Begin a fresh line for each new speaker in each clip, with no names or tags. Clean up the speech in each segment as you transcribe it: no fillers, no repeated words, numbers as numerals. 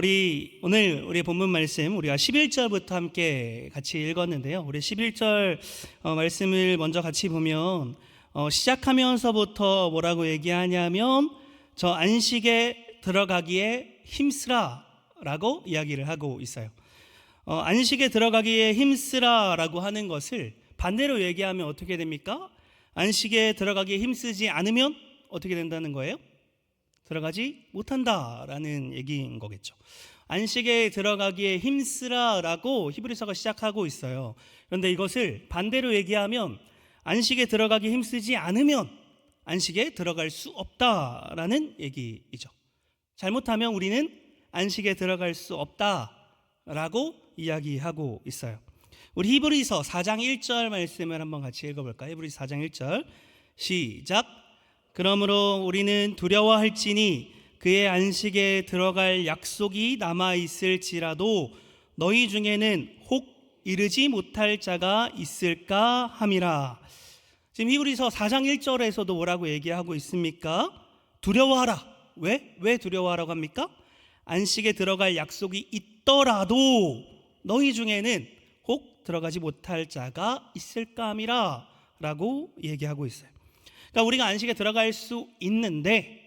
오늘 우리 본문 말씀 우리가 11절부터 함께 같이 읽었는데요. 우리 11절 말씀을 먼저 같이 보면 시작하면서부터 뭐라고 얘기하냐면 저 안식에 들어가기에 힘쓰라 라고 이야기를 하고 있어요. 안식에 들어가기에 힘쓰라 라고 하는 것을 반대로 얘기하면 어떻게 됩니까? 안식에 들어가기에 힘쓰지 않으면 어떻게 된다는 거예요? 들어가지 못한다라는 얘기인 거겠죠. 안식에 들어가기에 힘쓰라라고 히브리서가 시작하고 있어요. 그런데 이것을 반대로 얘기하면 안식에 들어가기 힘쓰지 않으면 안식에 들어갈 수 없다라는 얘기이죠. 잘못하면 우리는 안식에 들어갈 수 없다라고 이야기하고 있어요. 우리 히브리서 4장 1절 말씀을 한번 같이 읽어볼까요? 히브리서 4장 1절 시작. 그러므로 우리는 두려워할지니 그의 안식에 들어갈 약속이 남아있을지라도 너희 중에는 혹 이르지 못할 자가 있을까 함이라. 지금 히브리서 4장 1절에서도 뭐라고 얘기하고 있습니까? 두려워하라. 왜 두려워하라고 합니까? 안식에 들어갈 약속이 있더라도 너희 중에는 혹 들어가지 못할 자가 있을까 함이라 라고 얘기하고 있어요. 그러니까 우리가 안식에 들어갈 수 있는데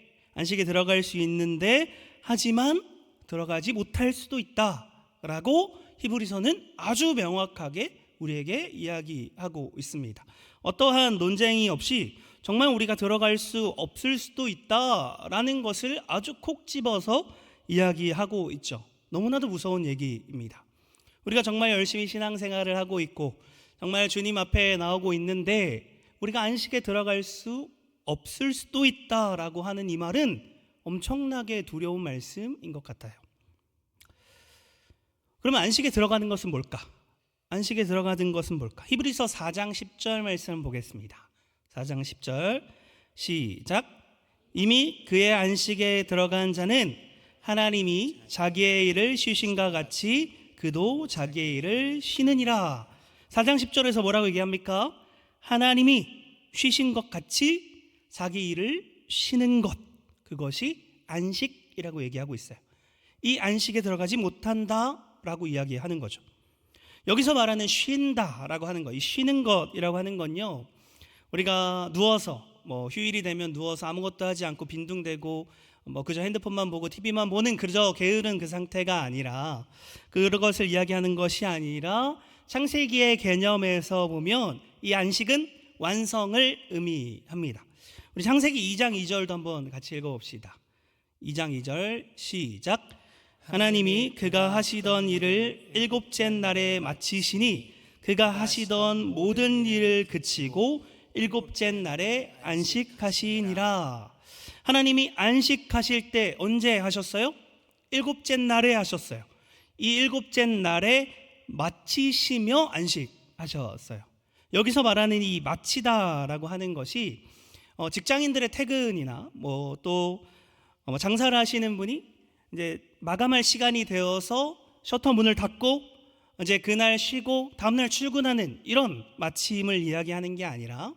하지만 들어가지 못할 수도 있다라고 히브리서는 아주 명확하게 우리에게 이야기하고 있습니다. 어떠한 논쟁이 없이 정말 우리가 들어갈 수 없을 수도 있다라는 것을 아주 콕 집어서 이야기하고 있죠. 너무나도 무서운 얘기입니다. 우리가 정말 열심히 신앙생활을 하고 있고 정말 주님 앞에 나오고 있는데 우리가 안식에 들어갈 수 없을 수도 있다라고 하는 이 말은 엄청나게 두려운 말씀인 것 같아요. 그러면 안식에 들어가는 것은 뭘까? 안식에 들어가는 것은 뭘까? 히브리서 4장 10절 말씀 보겠습니다. 4장 10절 시작. 이미 그의 안식에 들어간 자는 하나님이 자기의 일을 쉬신가 같이 그도 자기의 일을 쉬느니라. 4장 10절에서 뭐라고 얘기합니까? 하나님이 쉬신 것 같이 자기 일을 쉬는 것, 그것이 안식이라고 얘기하고 있어요. 이 안식에 들어가지 못한다라고 이야기하는 거죠. 여기서 말하는 쉰다라고 하는 것, 이 쉬는 것이라고 하는 건요, 우리가 누워서 휴일이 되면 누워서 아무것도 하지 않고 빈둥대고 그저 핸드폰만 보고 TV만 보는 그저 게으른 그 상태가 아니라, 그것을 이야기하는 것이 아니라 창세기의 개념에서 보면 이 안식은 완성을 의미합니다. 우리 창세기 2장 2절도 한번 같이 읽어봅시다. 2장 2절 시작. 하나님이 그가 하시던 일을 일곱째 날에 마치시니 그가 하시던 모든 일을 그치고 일곱째 날에 안식하시니라. 하나님이 안식하실 때 언제 하셨어요? 일곱째 날에 하셨어요. 이 일곱째 날에 마치시며 안식하셨어요. 여기서 말하는 이 마치다라고 하는 것이 직장인들의 퇴근이나 또 장사를 하시는 분이 이제 마감할 시간이 되어서 셔터 문을 닫고 이제 그날 쉬고 다음날 출근하는 이런 마침을 이야기하는 게 아니라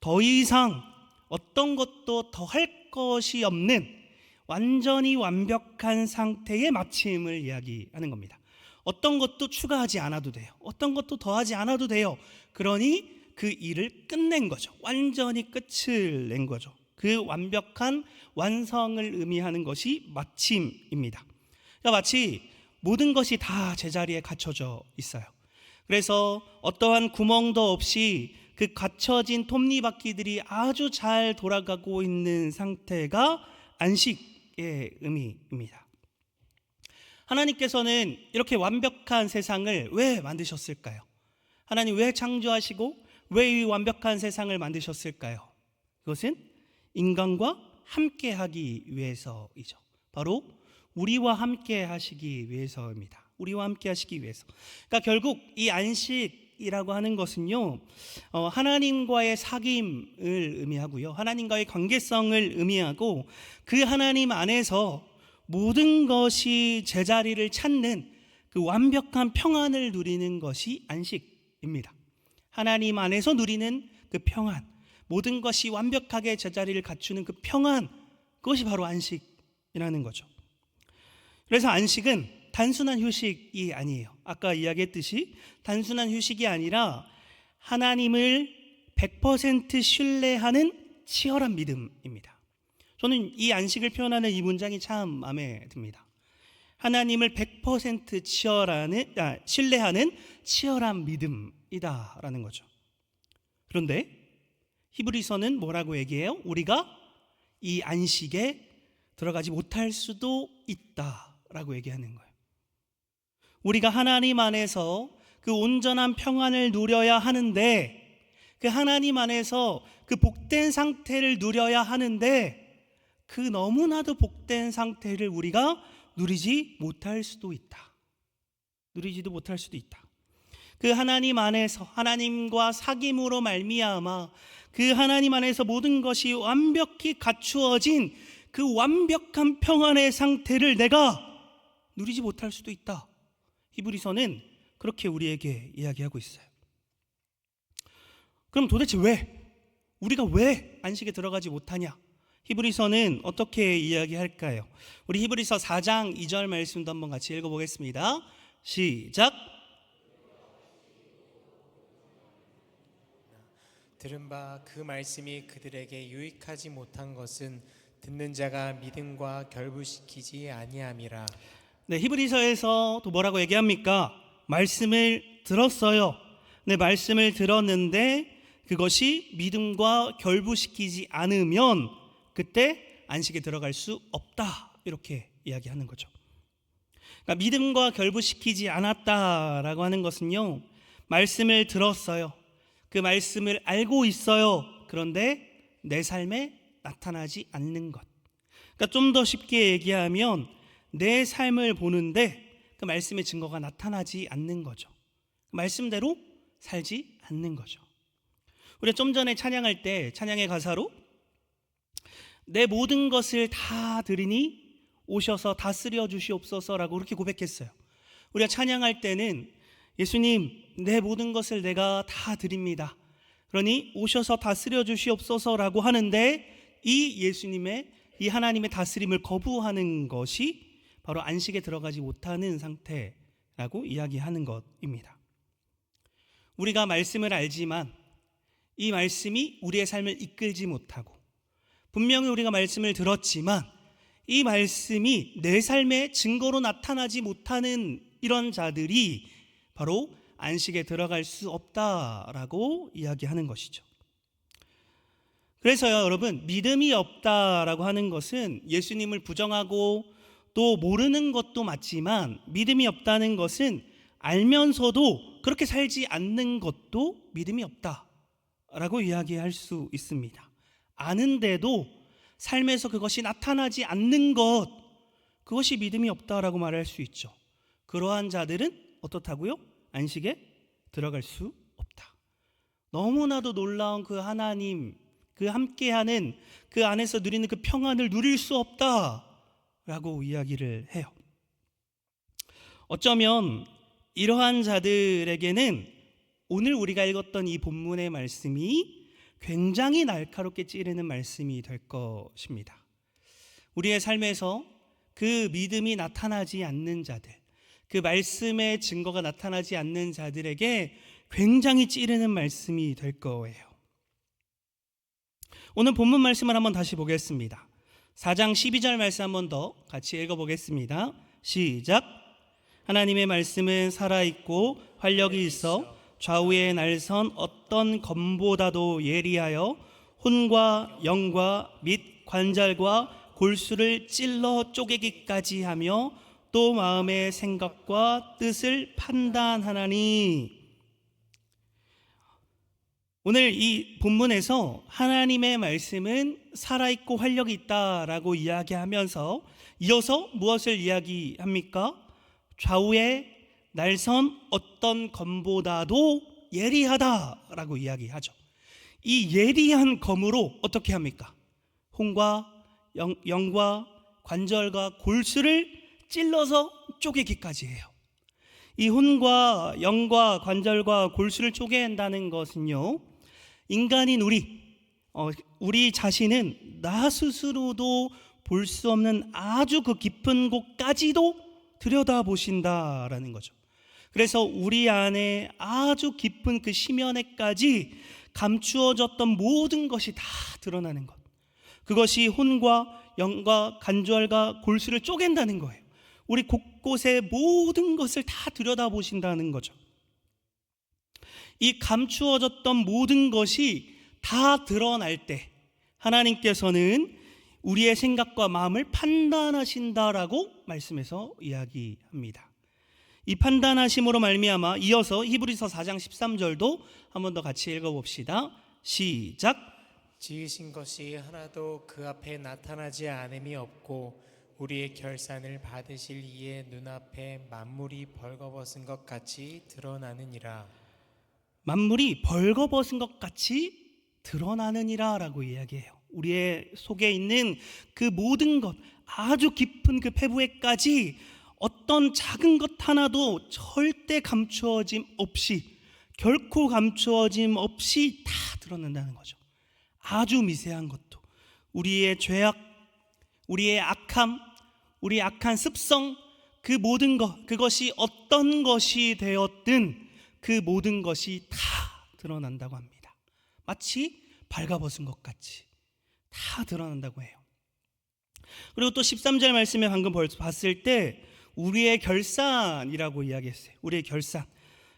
더 이상 어떤 것도 더 할 것이 없는 완전히 완벽한 상태의 마침을 이야기하는 겁니다. 어떤 것도 추가하지 않아도 돼요. 어떤 것도 더하지 않아도 돼요. 그러니 그 일을 끝낸 거죠. 완전히 끝을 낸 거죠. 그 완벽한 완성을 의미하는 것이 마침입니다. 그러니까 마치 모든 것이 다 제자리에 갖춰져 있어요. 그래서 어떠한 구멍도 없이 그 갖춰진 톱니바퀴들이 아주 잘 돌아가고 있는 상태가 안식의 의미입니다. 하나님께서는 이렇게 완벽한 세상을 왜 만드셨을까요? 하나님 왜 창조하시고 왜 이 완벽한 세상을 만드셨을까요? 그것은 인간과 함께 하기 위해서이죠. 바로 우리와 함께 하시기 위해서입니다. 우리와 함께 하시기 위해서. 그러니까 결국 이 안식이라고 하는 것은요, 하나님과의 사귐을 의미하고요, 하나님과의 관계성을 의미하고 그 하나님 안에서 모든 것이 제자리를 찾는 그 완벽한 평안을 누리는 것이 안식입니다. 하나님 안에서 누리는 그 평안, 모든 것이 완벽하게 제자리를 갖추는 그 평안, 그것이 바로 안식이라는 거죠. 그래서 안식은 단순한 휴식이 아니에요. 아까 이야기했듯이 단순한 휴식이 아니라 하나님을 100% 신뢰하는 치열한 믿음입니다. 저는 이 안식을 표현하는 이 문장이 참 마음에 듭니다. 하나님을 100% 신뢰하는 치열한 믿음이다라는 거죠. 그런데 히브리서는 뭐라고 얘기해요? 우리가 이 안식에 들어가지 못할 수도 있다라고 얘기하는 거예요. 우리가 하나님 안에서 그 온전한 평안을 누려야 하는데, 그 하나님 안에서 그 복된 상태를 누려야 하는데, 그 너무나도 복된 상태를 우리가 누리지 못할 수도 있다. 누리지도 못할 수도 있다. 그 하나님 안에서 하나님과 사귐으로 말미암아 그 하나님 안에서 모든 것이 완벽히 갖추어진 그 완벽한 평안의 상태를 내가 누리지 못할 수도 있다. 히브리서는 그렇게 우리에게 이야기하고 있어요. 그럼 도대체 우리가 왜 안식에 들어가지 못하냐? 히브리서는 어떻게 이야기할까요? 우리 히브리서 4장 2절 말씀도 한번 같이 읽어보겠습니다. 시작.
들은 바 그 말씀이 그들에게 유익하지 못한 것은 듣는 자가 믿음과 결부시키지 아니함이라.
네, 히브리서에서 또 뭐라고 얘기합니까? 말씀을 들었어요. 네, 말씀을 들었는데 그것이 믿음과 결부시키지 않으면 그때 안식에 들어갈 수 없다, 이렇게 이야기하는 거죠. 그러니까 믿음과 결부시키지 않았다라고 하는 것은요, 말씀을 들었어요. 그 말씀을 알고 있어요. 그런데 내 삶에 나타나지 않는 것. 그러니까 좀 더 쉽게 얘기하면 내 삶을 보는데 그 말씀의 증거가 나타나지 않는 거죠. 말씀대로 살지 않는 거죠. 우리가 좀 전에 찬양할 때 찬양의 가사로 내 모든 것을 다 드리니 오셔서 다스려 주시옵소서라고 그렇게 고백했어요. 우리가 찬양할 때는 예수님, 내 모든 것을 내가 다 드립니다. 그러니 오셔서 다스려 주시옵소서라고 하는데 이 예수님의, 이 하나님의 다스림을 거부하는 것이 바로 안식에 들어가지 못하는 상태라고 이야기하는 것입니다. 우리가 말씀을 알지만 이 말씀이 우리의 삶을 이끌지 못하고, 분명히 우리가 말씀을 들었지만 이 말씀이 내 삶의 증거로 나타나지 못하는 이런 자들이 바로 안식에 들어갈 수 없다라고 이야기하는 것이죠. 그래서요, 여러분, 믿음이 없다라고 하는 것은 예수님을 부정하고 또 모르는 것도 맞지만, 믿음이 없다는 것은 알면서도 그렇게 살지 않는 것도 믿음이 없다라고 이야기할 수 있습니다. 아는데도 삶에서 그것이 나타나지 않는 것, 그것이 믿음이 없다라고 말할 수 있죠. 그러한 자들은 어떻다고요? 안식에 들어갈 수 없다. 너무나도 놀라운 그 하나님, 그 함께하는 그 안에서 누리는 그 평안을 누릴 수 없다라고 이야기를 해요. 어쩌면 이러한 자들에게는 오늘 우리가 읽었던 이 본문의 말씀이 굉장히 날카롭게 찌르는 말씀이 될 것입니다. 우리의 삶에서 그 믿음이 나타나지 않는 자들, 그 말씀의 증거가 나타나지 않는 자들에게 굉장히 찌르는 말씀이 될 거예요. 오늘 본문 말씀을 한번 다시 보겠습니다. 4장 12절 말씀 한번 더 같이 읽어보겠습니다. 시작. 하나님의 말씀은 살아있고 활력이 있어 좌우의 날선 어떤 검보다도 예리하여 혼과 영과 및 관절과 골수를 찔러 쪼개기까지 하며 또 마음의 생각과 뜻을 판단하나니. 오늘 이 본문에서 하나님의 말씀은 살아있고 활력이 있다라고 이야기하면서 이어서 무엇을 이야기합니까? 좌우의 날선 어떤 검보다도 예리하다라고 이야기하죠. 이 예리한 검으로 어떻게 합니까? 혼과 영과 관절과 골수를 찔러서 쪼개기까지 해요. 이 혼과 영과 관절과 골수를 쪼갠다는 것은요, 인간인 우리 자신은 나 스스로도 볼 수 없는 아주 그 깊은 곳까지도 들여다보신다라는 거죠. 그래서 우리 안에 아주 깊은 그 심연에까지 감추어졌던 모든 것이 다 드러나는 것. 그것이 혼과 영과 간절과 골수를 쪼갠다는 거예요. 우리 곳곳의 모든 것을 다 들여다보신다는 거죠. 이 감추어졌던 모든 것이 다 드러날 때 하나님께서는 우리의 생각과 마음을 판단하신다라고 말씀에서 이야기합니다. 이 판단하심으로 말미암아 이어서 히브리서 4장 13절도 한 번 더 같이 읽어봅시다. 시작.
지으신 것이 하나도 그 앞에 나타나지 않음이 없고 우리의 결산을 받으실 이의 눈앞에 만물이 벌거벗은 것 같이 드러나느니라.
만물이 벌거벗은 것 같이 드러나느니라 라고 이야기해요. 우리의 속에 있는 그 모든 것, 아주 깊은 그 폐부에까지 어떤 작은 것 하나도 절대 감추어짐 없이, 결코 감추어짐 없이 다 드러난다는 거죠. 아주 미세한 것도, 우리의 죄악, 우리의 악함, 우리의 악한 습성, 그 모든 것, 그것이 어떤 것이 되었든 그 모든 것이 다 드러난다고 합니다. 마치 발가벗은 것 같이 다 드러난다고 해요. 그리고 또 13절 말씀에 방금 봤을 때 우리의 결산이라고 이야기했어요. 우리의 결산.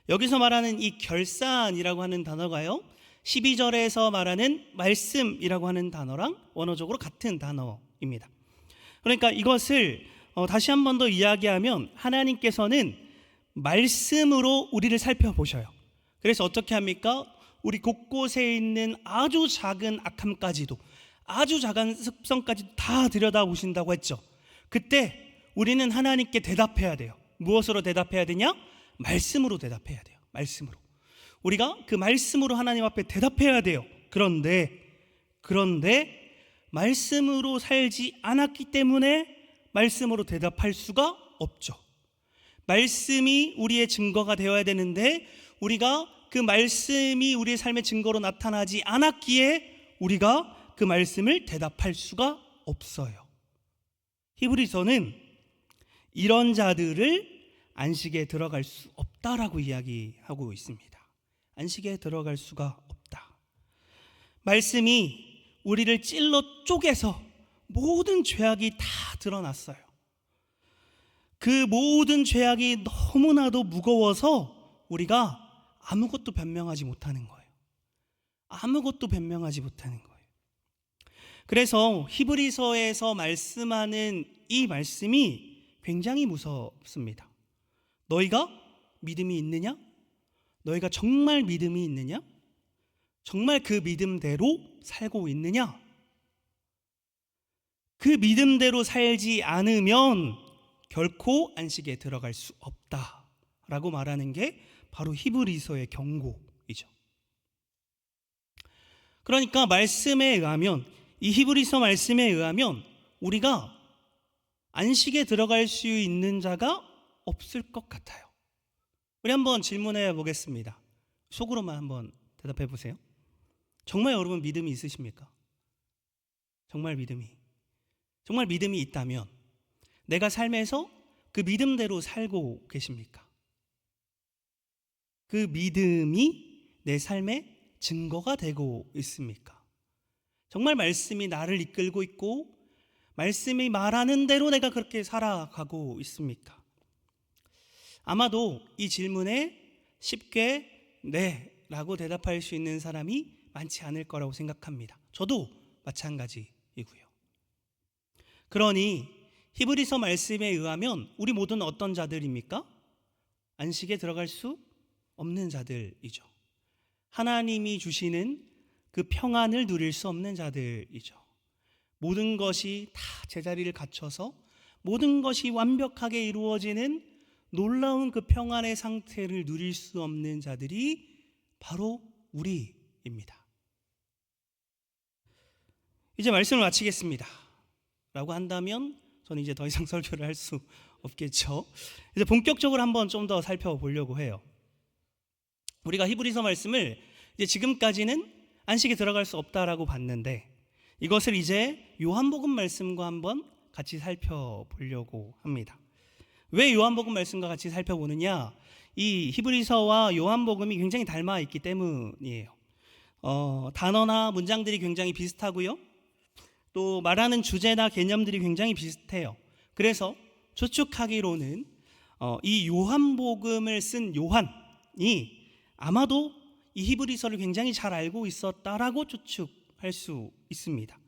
여기서 말하는 이 결산이라고 하는 단어가요, 12절에서 말하는 말씀이라고 하는 단어랑 원어적으로 같은 단어입니다. 그러니까 이것을 다시 한 번 더 이야기하면 하나님께서는 말씀으로 우리를 살펴보셔요. 그래서 어떻게 합니까? 우리 곳곳에 있는 아주 작은 악함까지도, 아주 작은 습성까지도 다 들여다보신다고 했죠. 그때 우리는 하나님께 대답해야 돼요. 무엇으로 대답해야 되냐? 말씀으로 대답해야 돼요. 말씀으로. 우리가 그 말씀으로 하나님 앞에 대답해야 돼요. 그런데 말씀으로 살지 않았기 때문에 말씀으로 대답할 수가 없죠. 말씀이 우리의 증거가 되어야 되는데 우리가 그 말씀이 우리의 삶의 증거로 나타나지 않았기에 우리가 그 말씀을 대답할 수가 없어요. 히브리서는 이런 자들을 안식에 들어갈 수 없다라고 이야기하고 있습니다. 안식에 들어갈 수가 없다. 말씀이 우리를 찔러 쪼개서 모든 죄악이 다 드러났어요. 그 모든 죄악이 너무나도 무거워서 우리가 아무것도 변명하지 못하는 거예요. 아무것도 변명하지 못하는 거예요. 그래서 히브리서에서 말씀하는 이 말씀이 굉장히 무섭습니다. 너희가 믿음이 있느냐? 너희가 정말 믿음이 있느냐? 정말 그 믿음대로 살고 있느냐? 그 믿음대로 살지 않으면 결코 안식에 들어갈 수 없다라고 말하는 게 바로 히브리서의 경고이죠. 그러니까 말씀에 의하면, 이 히브리서 말씀에 의하면 우리가 안식에 들어갈 수 있는 자가 없을 것 같아요. 우리 한번 질문해 보겠습니다. 속으로만 한번 대답해 보세요. 정말 여러분 믿음이 있으십니까? 정말 믿음이 있다면 내가 삶에서 그 믿음대로 살고 계십니까? 그 믿음이 내 삶의 증거가 되고 있습니까? 정말 말씀이 나를 이끌고 있고 말씀이 말하는 대로 내가 그렇게 살아가고 있습니까? 아마도 이 질문에 쉽게 네라고 대답할 수 있는 사람이 많지 않을 거라고 생각합니다. 저도 마찬가지이고요. 그러니 히브리서 말씀에 의하면 우리 모두는 어떤 자들입니까? 안식에 들어갈 수 없는 자들이죠. 하나님이 주시는 그 평안을 누릴 수 없는 자들이죠. 모든 것이 다 제자리를 갖춰서 모든 것이 완벽하게 이루어지는 놀라운 그 평안의 상태를 누릴 수 없는 자들이 바로 우리입니다. 이제 말씀을 마치겠습니다 라고 한다면 저는 이제 더 이상 설교를 할 수 없겠죠. 이제 본격적으로 한번 좀 더 살펴보려고 해요. 우리가 히브리서 말씀을 이제 지금까지는 안식에 들어갈 수 없다라고 봤는데 이것을 이제 요한복음 말씀과 한번 같이 살펴보려고 합니다. 왜 요한복음 말씀과 같이 살펴보느냐? 이 히브리서와 요한복음이 굉장히 닮아 있기 때문이에요. 단어나 문장들이 굉장히 비슷하고요. 또 말하는 주제나 개념들이 굉장히 비슷해요. 그래서 추측하기로는 이 요한복음을 쓴 요한이 아마도 이 히브리서를 굉장히 잘 알고 있었다라고 추측할 수 있습니다.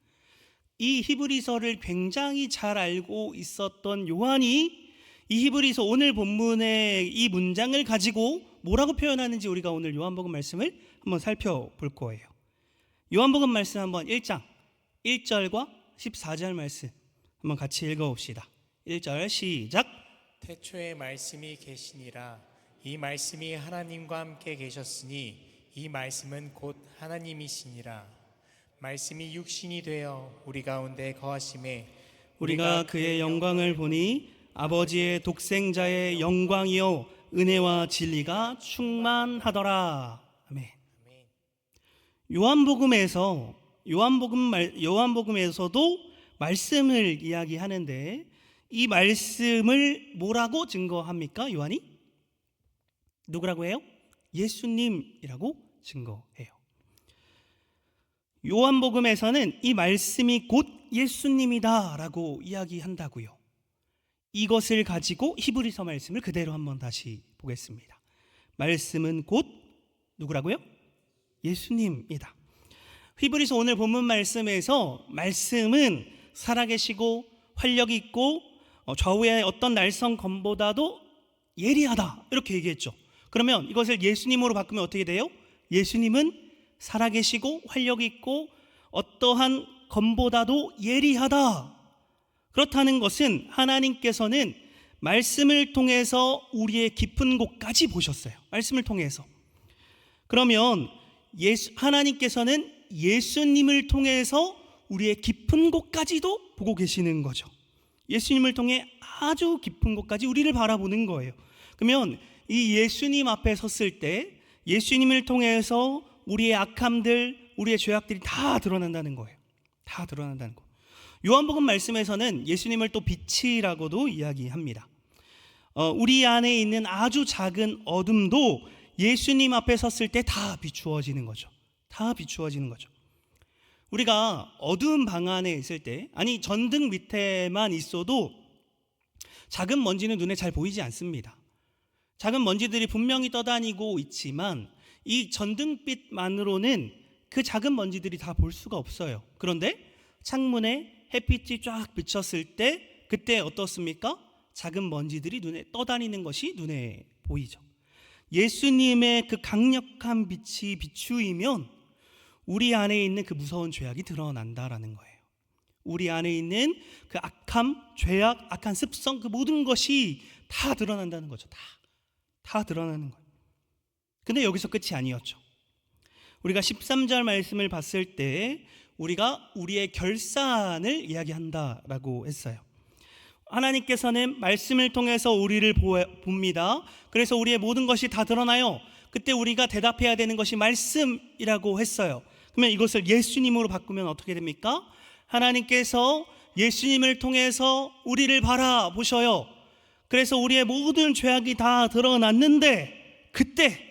이 히브리서를 굉장히 잘 알고 있었던 요한이 이 히브리서 오늘 본문의 이 문장을 가지고 뭐라고 표현하는지 우리가 오늘 요한복음 말씀을 한번 살펴볼 거예요. 요한복음 말씀 한번 1장 1절과 14절 말씀 한번 같이 읽어봅시다. 1절 시작.
태초에 말씀이 계시니라. 이 말씀이 하나님과 함께 계셨으니 이 말씀은 곧 하나님이시니라. 말씀이 육신이 되어 우리 가운데 거하심에
우리가 그의 영광을 보니 아버지의 독생자의 영광이요 은혜와 진리가 충만하더라. 아멘. 요한복음에서도 말씀을 이야기하는데 이 말씀을 뭐라고 증거합니까? 요한이 누구라고 해요? 예수님이라고 증거해요. 요한복음에서는 이 말씀이 곧 예수님이다라고 이야기한다고요. 이것을 가지고 히브리서 말씀을 그대로 한번 다시 보겠습니다. 말씀은 곧 누구라고요? 예수님이다. 히브리서 오늘 본문 말씀에서 말씀은 살아계시고 활력 있고 좌우의 어떤 날선 검보다도 예리하다 이렇게 얘기했죠. 그러면 이것을 예수님으로 바꾸면 어떻게 돼요? 예수님은 살아계시고 활력 있고 어떠한 검보다도 예리하다. 그렇다는 것은 하나님께서는 말씀을 통해서 우리의 깊은 곳까지 보셨어요. 말씀을 통해서. 그러면 하나님께서는 예수님을 통해서 우리의 깊은 곳까지도 보고 계시는 거죠. 예수님을 통해 아주 깊은 곳까지 우리를 바라보는 거예요. 그러면 이 예수님 앞에 섰을 때 예수님을 통해서 우리의 악함들, 우리의 죄악들이 다 드러난다는 거예요. 다 드러난다는 거. 요한복음 말씀에서는 예수님을 또 빛이라고도 이야기합니다. 우리 안에 있는 아주 작은 어둠도 예수님 앞에 섰을 때 다 비추어지는 거죠. 다 비추어지는 거죠. 우리가 어두운 방 안에 있을 때, 아니 전등 밑에만 있어도 작은 먼지는 눈에 잘 보이지 않습니다. 작은 먼지들이 분명히 떠다니고 있지만 이 전등빛만으로는 그 작은 먼지들이 다 볼 수가 없어요. 그런데 창문에 햇빛이 쫙 비쳤을 때 그때 어떻습니까? 작은 먼지들이 눈에 떠다니는 것이 눈에 보이죠. 예수님의 그 강력한 빛이 비추이면 우리 안에 있는 그 무서운 죄악이 드러난다라는 거예요. 우리 안에 있는 그 악함, 죄악, 악한 습성 그 모든 것이 다 드러난다는 거죠. 다 드러나는 거예요. 근데 여기서 끝이 아니었죠. 우리가 13절 말씀을 봤을 때 우리가 우리의 결산을 이야기한다라고 했어요. 하나님께서는 말씀을 통해서 우리를 봅니다. 그래서 우리의 모든 것이 다 드러나요. 그때 우리가 대답해야 되는 것이 말씀이라고 했어요. 그러면 이것을 예수님으로 바꾸면 어떻게 됩니까? 하나님께서 예수님을 통해서 우리를 바라보셔요. 그래서 우리의 모든 죄악이 다 드러났는데 그때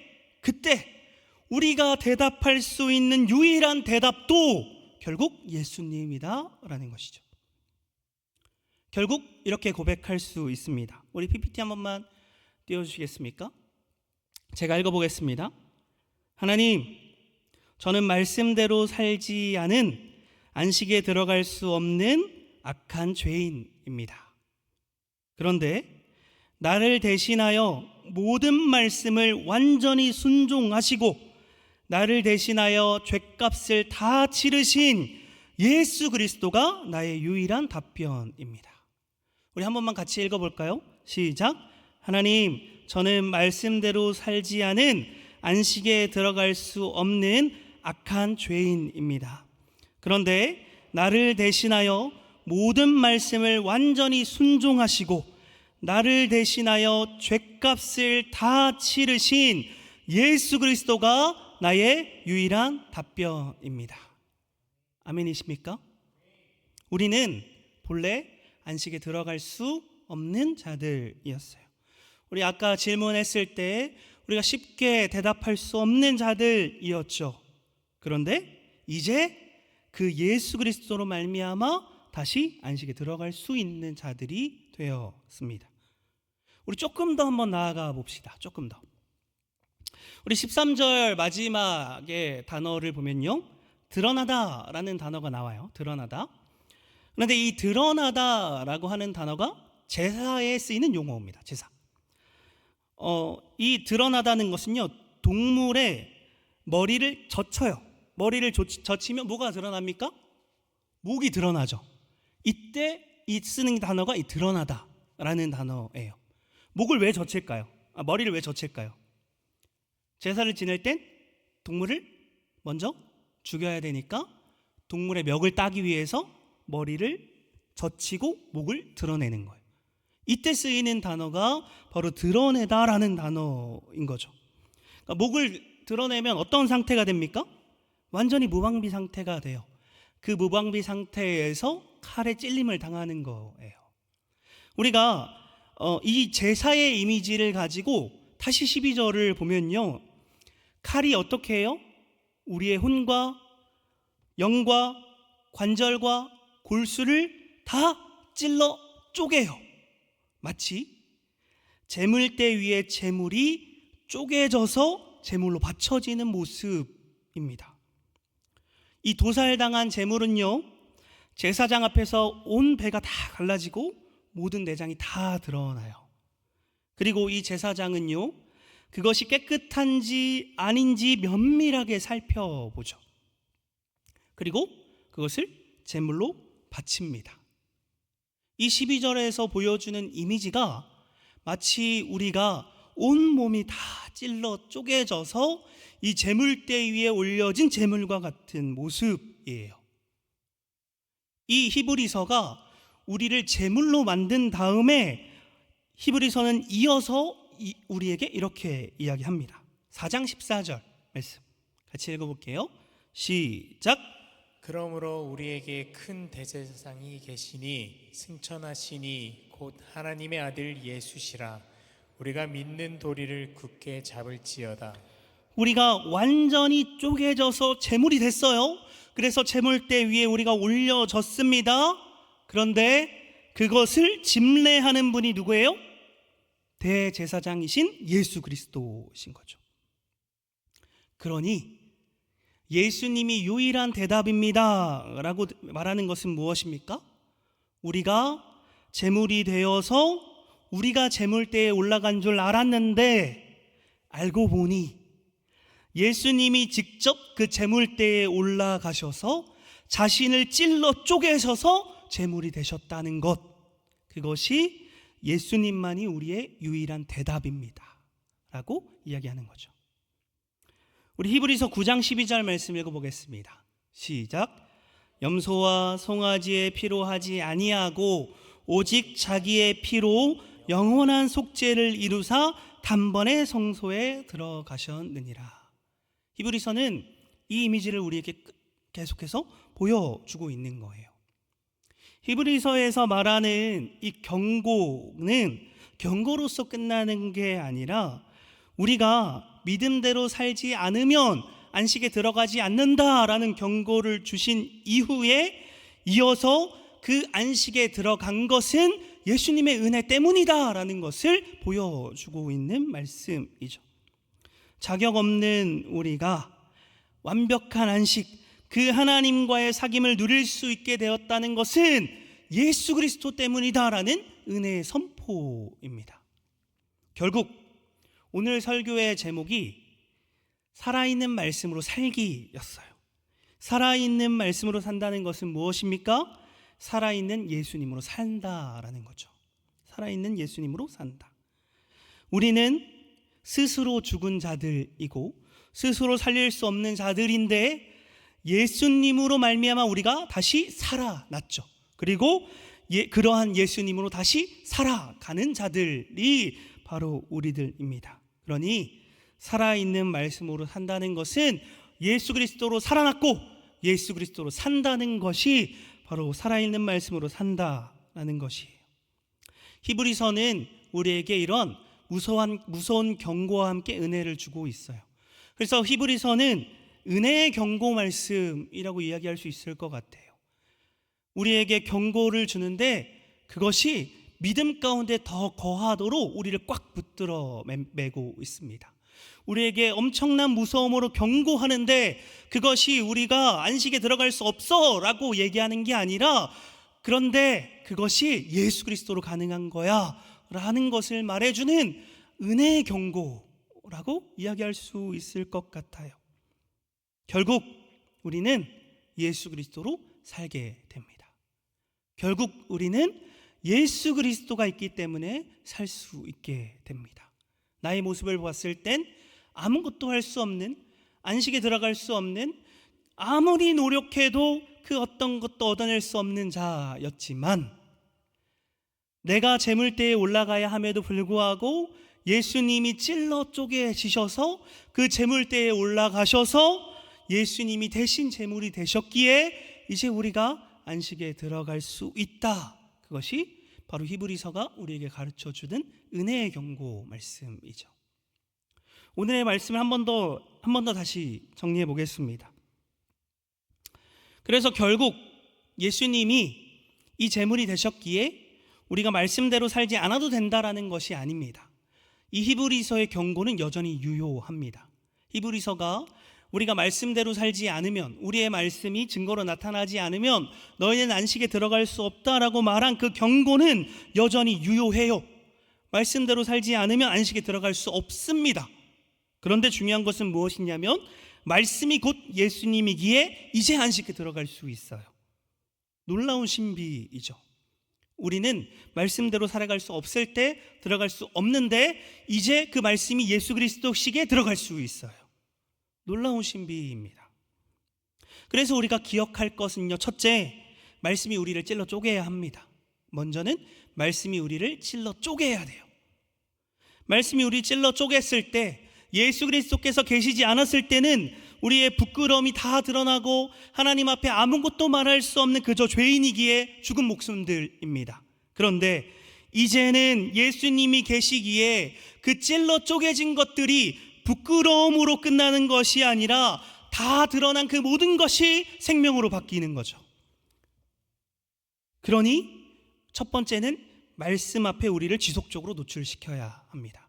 우리가 대답할 수 있는 유일한 대답도 결국 예수님이다라는 것이죠. 결국 이렇게 고백할 수 있습니다. 우리 PPT 한 번만 띄워주시겠습니까? 제가 읽어보겠습니다. 하나님, 저는 말씀대로 살지 않은 안식에 들어갈 수 없는 악한 죄인입니다. 그런데 나를 대신하여 모든 말씀을 완전히 순종하시고 나를 대신하여 죗값을 다 치르신 예수 그리스도가 나의 유일한 답변입니다. 우리 한 번만 같이 읽어볼까요? 시작. 하나님, 저는 말씀대로 살지 않은 안식에 들어갈 수 없는 악한 죄인입니다. 그런데 나를 대신하여 모든 말씀을 완전히 순종하시고 나를 대신하여 죗값을 다 치르신 예수 그리스도가 나의 유일한 답변입니다. 아멘이십니까? 우리는 본래 안식에 들어갈 수 없는 자들이었어요. 우리 아까 질문했을 때 우리가 쉽게 대답할 수 없는 자들이었죠. 그런데 이제 그 예수 그리스도로 말미암아 다시 안식에 들어갈 수 있는 자들이 되었습니다. 우리 조금 더 한번 나아가 봅시다. 조금 더. 우리 13절 마지막에 단어를 보면요, 드러나다라는 단어가 나와요. 드러나다. 그런데 이 드러나다라고 하는 단어가 제사에 쓰이는 용어입니다. 제사. 이 드러나다는 것은요, 동물의 머리를 젖혀요. 머리를 젖히면 뭐가 드러납니까? 목이 드러나죠. 이때 이 쓰는 단어가 이 드러나다라는 단어예요. 목을 왜 젖힐까요? 머리를 왜 젖힐까요? 제사를 지낼 땐 동물을 먼저 죽여야 되니까 동물의 멱을 따기 위해서 머리를 젖히고 목을 드러내는 거예요. 이때 쓰이는 단어가 바로 드러내다라는 단어인 거죠. 그러니까 목을 드러내면 어떤 상태가 됩니까? 완전히 무방비 상태가 돼요. 그 무방비 상태에서 칼에 찔림을 당하는 거예요. 우리가 이 제사의 이미지를 가지고 다시 12절을 보면요, 칼이 어떻게 해요? 우리의 혼과 영과 관절과 골수를 다 찔러 쪼개요. 마치 제물대 위에 제물이 쪼개져서 제물로 바쳐지는 모습입니다. 이 도살당한 제물은요, 제사장 앞에서 온 배가 다 갈라지고 모든 내장이 다 드러나요. 그리고 이 제사장은요, 그것이 깨끗한지 아닌지 면밀하게 살펴보죠. 그리고 그것을 제물로 바칩니다. 이 12절에서 보여주는 이미지가 마치 우리가 온몸이 다 찔러 쪼개져서 이 제물대 위에 올려진 제물과 같은 모습이에요. 이 히브리서가 우리를 제물로 만든 다음에 히브리서는 이어서 우리에게 이렇게 이야기합니다. 4장 14절 말씀 같이 읽어볼게요. 시작.
그러므로 우리에게 큰 대제사장이 계시니 승천하시니 곧 하나님의 아들 예수시라. 우리가 믿는 도리를 굳게 잡을지어다.
우리가 완전히 쪼개져서 제물이 됐어요. 그래서 제물대 위에 우리가 올려졌습니다. 그런데 그것을 집례하는 분이 누구예요? 대제사장이신 예수 그리스도이신 거죠. 그러니 예수님이 유일한 대답입니다 라고 말하는 것은 무엇입니까? 우리가 제물이 되어서 우리가 제물대에 올라간 줄 알았는데 알고 보니 예수님이 직접 그 제물대에 올라가셔서 자신을 찔러 쪼개셔서 제물이 되셨다는 것, 그것이 예수님만이 우리의 유일한 대답입니다 라고 이야기하는 거죠. 우리 히브리서 9장 12절 말씀 읽어보겠습니다. 시작. 염소와 송아지의 피로 하지 아니하고 오직 자기의 피로 영원한 속죄를 이루사 단번에 성소에 들어가셨느니라. 히브리서는 이 이미지를 우리에게 계속해서 보여주고 있는 거예요. 히브리서에서 말하는 이 경고는 경고로서 끝나는 게 아니라 우리가 믿음대로 살지 않으면 안식에 들어가지 않는다라는 경고를 주신 이후에 이어서 그 안식에 들어간 것은 예수님의 은혜 때문이다라는 것을 보여주고 있는 말씀이죠. 자격 없는 우리가 완벽한 안식, 그 하나님과의 사귐을 누릴 수 있게 되었다는 것은 예수 그리스도 때문이다라는 은혜의 선포입니다. 결국 오늘 설교의 제목이 살아있는 말씀으로 살기였어요. 살아있는 말씀으로 산다는 것은 무엇입니까? 살아있는 예수님으로 산다라는 거죠. 살아있는 예수님으로 산다. 우리는 스스로 죽은 자들이고 스스로 살릴 수 없는 자들인데 예수님으로 말미암아 우리가 다시 살아났죠. 그리고 그러한 예수님으로 다시 살아가는 자들이 바로 우리들입니다. 그러니 살아있는 말씀으로 산다는 것은 예수 그리스도로 살아났고 예수 그리스도로 산다는 것이 바로 살아있는 말씀으로 산다라는 것이에요. 히브리서는 우리에게 이런 무서운 경고와 함께 은혜를 주고 있어요. 그래서 히브리서는 은혜의 경고 말씀이라고 이야기할 수 있을 것 같아요. 우리에게 경고를 주는데 그것이 믿음 가운데 더 거하도록 우리를 꽉 붙들어 매고 있습니다. 우리에게 엄청난 무서움으로 경고하는데 그것이 우리가 안식에 들어갈 수 없어 라고 얘기하는 게 아니라, 그런데 그것이 예수 그리스도로 가능한 거야 라는 것을 말해주는 은혜의 경고라고 이야기할 수 있을 것 같아요. 결국 우리는 예수 그리스도로 살게 됩니다. 결국 우리는 예수 그리스도가 있기 때문에 살 수 있게 됩니다. 나의 모습을 봤을 땐 아무것도 할 수 없는, 안식에 들어갈 수 없는, 아무리 노력해도 그 어떤 것도 얻어낼 수 없는 자였지만, 내가 재물대에 올라가야 함에도 불구하고 예수님이 찔러 쪼개지셔서 그 재물대에 올라가셔서 예수님이 대신 재물이 되셨기에 이제 우리가 안식에 들어갈 수 있다. 그것이 바로 히브리서가 우리에게 가르쳐주는 은혜의 경고 말씀이죠. 오늘의 말씀을 한 번 더 다시 정리해 보겠습니다. 그래서 결국 예수님이 이 제물이 되셨기에 우리가 말씀대로 살지 않아도 된다라는 것이 아닙니다. 이 히브리서의 경고는 여전히 유효합니다. 히브리서가 우리가 말씀대로 살지 않으면, 우리의 말씀이 증거로 나타나지 않으면 너희는 안식에 들어갈 수 없다라고 말한 그 경고는 여전히 유효해요. 말씀대로 살지 않으면 안식에 들어갈 수 없습니다. 그런데 중요한 것은 무엇이냐면 말씀이 곧 예수님이기에 이제 안식에 들어갈 수 있어요. 놀라운 신비이죠. 우리는 말씀대로 살아갈 수 없을 때 들어갈 수 없는데 이제 그 말씀이 예수 그리스도식에 들어갈 수 있어요. 놀라운 신비입니다. 그래서 우리가 기억할 것은요, 첫째, 말씀이 우리를 찔러 쪼개야 합니다. 먼저는 말씀이 우리를 찔러 쪼개야 돼요. 말씀이 우리를 찔러 쪼갰을 때, 예수 그리스도께서 계시지 않았을 때는 우리의 부끄러움이 다 드러나고 하나님 앞에 아무것도 말할 수 없는 그저 죄인이기에 죽은 목숨들입니다. 그런데 이제는 예수님이 계시기에 그 찔러 쪼개진 것들이 부끄러움으로 끝나는 것이 아니라 다 드러난 그 모든 것이 생명으로 바뀌는 거죠. 그러니 첫 번째는 말씀 앞에 우리를 지속적으로 노출시켜야 합니다.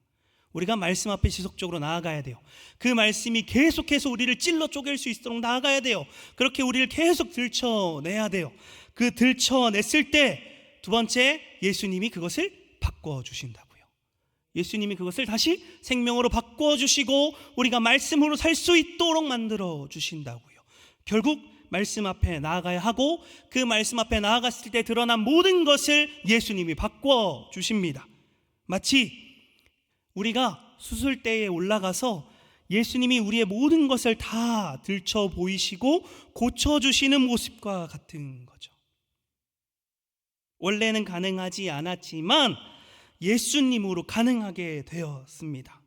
우리가 말씀 앞에 지속적으로 나아가야 돼요. 그 말씀이 계속해서 우리를 찔러 쪼갤 수 있도록 나아가야 돼요. 그렇게 우리를 계속 들춰내야 돼요. 그 들춰냈을 때 두 번째, 예수님이 그것을 바꿔주신다고요. 예수님이 그것을 다시 생명으로 바꿔주시고 우리가 말씀으로 살 수 있도록 만들어주신다고요. 결국 말씀 앞에 나아가야 하고 그 말씀 앞에 나아갔을 때 드러난 모든 것을 예수님이 바꿔주십니다. 마치 우리가 수술대에 올라가서 예수님이 우리의 모든 것을 다 들춰 보이시고 고쳐주시는 모습과 같은 거죠. 원래는 가능하지 않았지만 예수님으로 가능하게 되었습니다.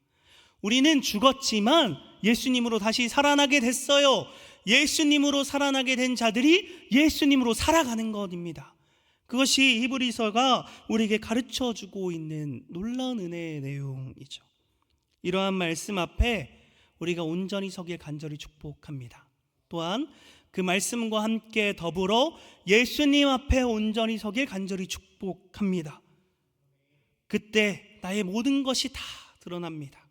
우리는 죽었지만 예수님으로 다시 살아나게 됐어요. 예수님으로 살아나게 된 자들이 예수님으로 살아가는 것입니다. 그것이 히브리서가 우리에게 가르쳐주고 있는 놀라운 은혜의 내용이죠. 이러한 말씀 앞에 우리가 온전히 서길 간절히 축복합니다. 또한 그 말씀과 함께 더불어 예수님 앞에 온전히 서길 간절히 축복합니다. 그때 나의 모든 것이 다 드러납니다.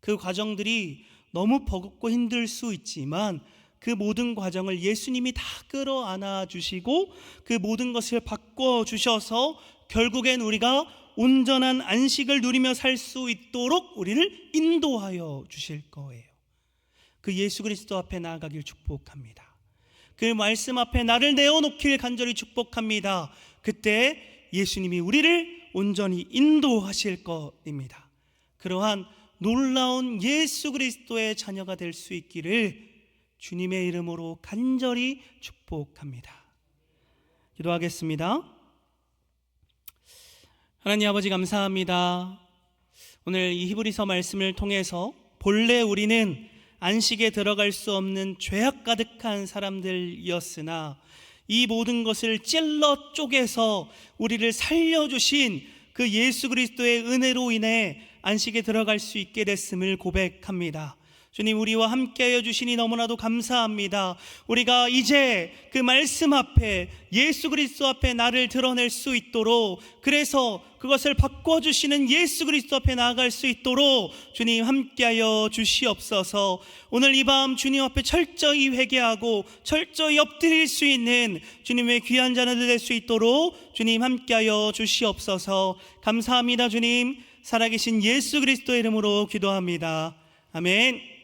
그 과정들이 너무 버겁고 힘들 수 있지만 그 모든 과정을 예수님이 다 끌어안아 주시고 그 모든 것을 바꿔주셔서 결국엔 우리가 온전한 안식을 누리며 살 수 있도록 우리를 인도하여 주실 거예요. 그 예수 그리스도 앞에 나아가길 축복합니다. 그 말씀 앞에 나를 내어놓길 간절히 축복합니다. 그때 예수님이 우리를 온전히 인도하실 것입니다. 그러한 놀라운 예수 그리스도의 자녀가 될 수 있기를 주님의 이름으로 간절히 축복합니다. 기도하겠습니다. 하나님 아버지 감사합니다. 오늘 이 히브리서 말씀을 통해서 본래 우리는 안식에 들어갈 수 없는 죄악 가득한 사람들이었으나 이 모든 것을 찔러 쪼개서 우리를 살려주신 그 예수 그리스도의 은혜로 인해 안식에 들어갈 수 있게 됐음을 고백합니다. 주님, 우리와 함께하여 주시니 너무나도 감사합니다. 우리가 이제 그 말씀 앞에, 예수 그리스도 앞에 나를 드러낼 수 있도록, 그래서 그것을 바꿔주시는 예수 그리스도 앞에 나아갈 수 있도록 주님 함께하여 주시옵소서. 오늘 이 밤 주님 앞에 철저히 회개하고 철저히 엎드릴 수 있는 주님의 귀한 자녀들 될 수 있도록 주님 함께하여 주시옵소서. 감사합니다. 주님, 살아계신 예수 그리스도의 이름으로 기도합니다. 아멘.